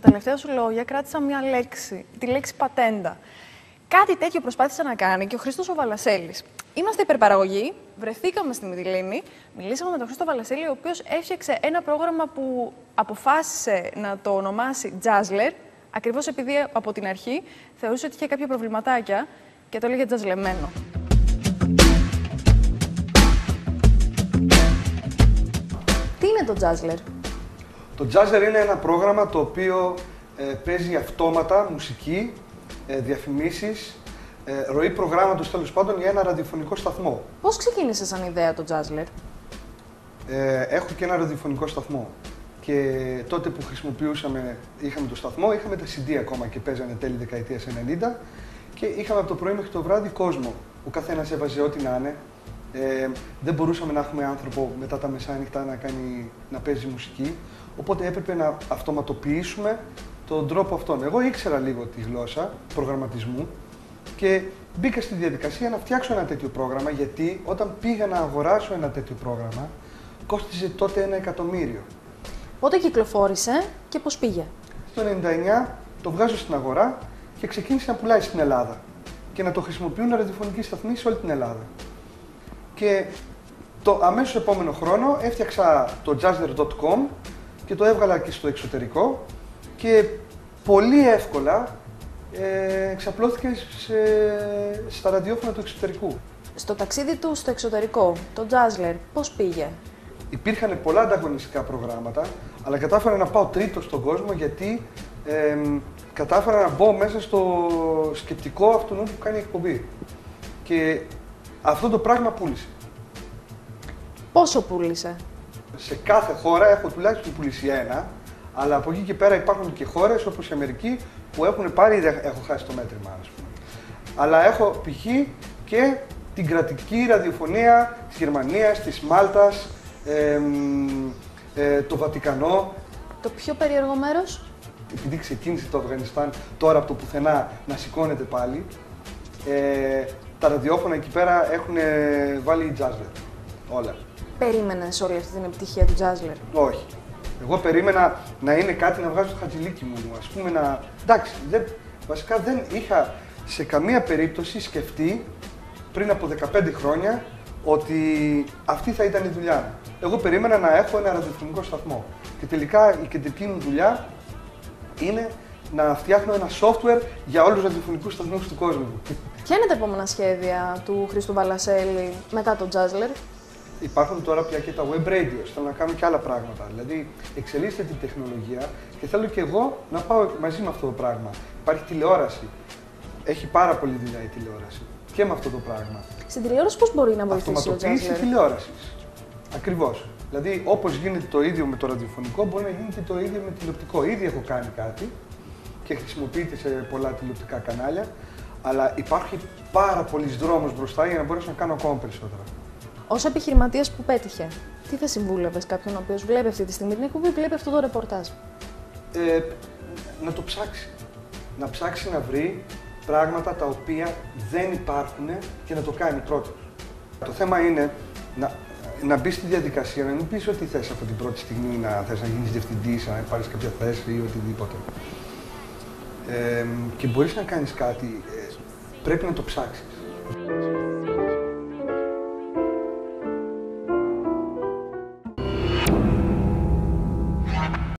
Τα τελευταία σου λόγια κράτησα μια λέξη, τη λέξη πατέντα. Κάτι τέτοιο προσπάθησε να κάνει και ο Χρήστος ο Βαλασσέλης. Είμαστε υπερπαραγωγοί, βρεθήκαμε στη Μυτιλήνη, μιλήσαμε με τον Χρήστο Βαλασσέλη, ο οποίος έφτιαξε ένα πρόγραμμα που αποφάσισε να το ονομάσει Jazzler, ακριβώς επειδή από την αρχή θεωρούσε ότι είχε κάποια προβληματάκια και το έλεγε τζαζλεμένο. Τι είναι το Jazzler? Το Jazzler είναι ένα πρόγραμμα το οποίο παίζει αυτόματα μουσική, διαφημίσεις, ροή προγράμματος τέλος πάντων για ένα ραδιοφωνικό σταθμό. Πώς ξεκίνησε σαν ιδέα το Jazzler? Έχω και ένα ραδιοφωνικό σταθμό και τότε που είχαμε το σταθμό, είχαμε τα CD ακόμα και παίζανε τέλη δεκαετίας 90 και είχαμε από το πρωί μέχρι το βράδυ κόσμο. Ο καθένας έβαζε ό,τι να είναι. Δεν μπορούσαμε να έχουμε άνθρωπο μετά τα μεσάνυχτα να παίζει μουσική, οπότε έπρεπε να αυτοματοποιήσουμε τον τρόπο αυτόν. Εγώ ήξερα λίγο τη γλώσσα προγραμματισμού και μπήκα στη διαδικασία να φτιάξω ένα τέτοιο πρόγραμμα, γιατί όταν πήγα να αγοράσω ένα τέτοιο πρόγραμμα, κόστιζε τότε 1 εκατομμύριο. Πότε κυκλοφόρησε και πώς πήγε? Το 99 το βγάζω στην αγορά και ξεκίνησε να πουλάει στην Ελλάδα και να το χρησιμοποιούν ραδιοφωνικοί σταθμοί σε όλη την Ελλάδα. Και το αμέσως επόμενο χρόνο έφτιαξα το jazzler.com και το έβγαλα και στο εξωτερικό και πολύ εύκολα εξαπλώθηκε στα ραδιόφωνα του εξωτερικού. Στο ταξίδι του στο εξωτερικό, το Jazzler, πώς πήγε? Υπήρχαν πολλά ανταγωνιστικά προγράμματα, αλλά κατάφερα να πάω τρίτο στον κόσμο γιατί κατάφερα να μπω μέσα στο σκεπτικό αυτού που κάνει εκπομπή. Και αυτό το πράγμα πούλησε. Πόσο πούλησε? Σε κάθε χώρα έχω τουλάχιστον πουλήσει ένα, αλλά από εκεί και πέρα υπάρχουν και χώρες όπως η Αμερική που έχουν πάρει, έχω χάσει το μέτρημα, ας πούμε. Αλλά έχω π.χ. και την κρατική ραδιοφωνία της Γερμανίας, της Μάλτας, το Βατικανό. Το πιο περίεργο μέρος? Επειδή ξεκίνησε το Αφγανιστάν τώρα από το πουθενά να σηκώνεται πάλι, τα ραδιόφωνα εκεί πέρα έχουν βάλει Jazzler. Όλα. Περίμενες όλη αυτή την επιτυχία του Jazzler? Όχι. Εγώ περίμενα να είναι κάτι να βγάζω το χατζηλίκι μου, ας πούμε να... Εντάξει, βασικά δεν είχα σε καμία περίπτωση σκεφτεί πριν από 15 χρόνια ότι αυτή θα ήταν η δουλειά μου. Εγώ περίμενα να έχω ένα ραδιοφωνικό σταθμό. Και τελικά η κεντρική μου δουλειά είναι να φτιάχνω ένα software για όλους τους ραδιοφωνικούς σταθμούς του κόσμου. Ποια είναι τα επόμενα σχέδια του Χρήστου Βαλασσέλη μετά το Jazzler? Υπάρχουν τώρα πια και τα web radios, θέλω να κάνω και άλλα πράγματα. Δηλαδή, εξελίσσεται την τεχνολογία και θέλω και εγώ να πάω μαζί με αυτό το πράγμα. Υπάρχει τηλεόραση. Έχει πάρα πολύ δουλειά η τηλεόραση. Και με αυτό το πράγμα. Στην τηλεόραση πώς μπορεί να βοηθήσει ο Jazzler? Αυτοματοποίηση τηλεόρασης. Ακριβώς. Δηλαδή, όπως γίνεται το ίδιο με το ραδιοφωνικό, μπορεί να γίνει και το ίδιο με τηλεοπτικό. Ήδη έχω κάνει κάτι και χρησιμοποιείται σε πολλά τηλεοπτικά κανάλια, αλλά υπάρχει πάρα πολλής δρόμος μπροστά για να μπορέσω να κάνω ακόμα περισσότερα. Ως επιχειρηματίας που πέτυχε, τι θα συμβούλευες κάποιον ο οποίος βλέπει αυτή τη στιγμή την εκπομπή, βλέπει αυτό το ρεπορτάζ? Να το ψάξει. Να ψάξει να βρει πράγματα τα οποία δεν υπάρχουν και να το κάνει πρώτος. Το θέμα είναι να μπει στη διαδικασία, να μην πεις ότι θες από την πρώτη στιγμή, να θες να γίνεις διευθυντής, να πάρεις κάποια θέση ή οτιδήποτε. Και μπορείς να κάνεις κάτι, πρέπει να το ψάξεις.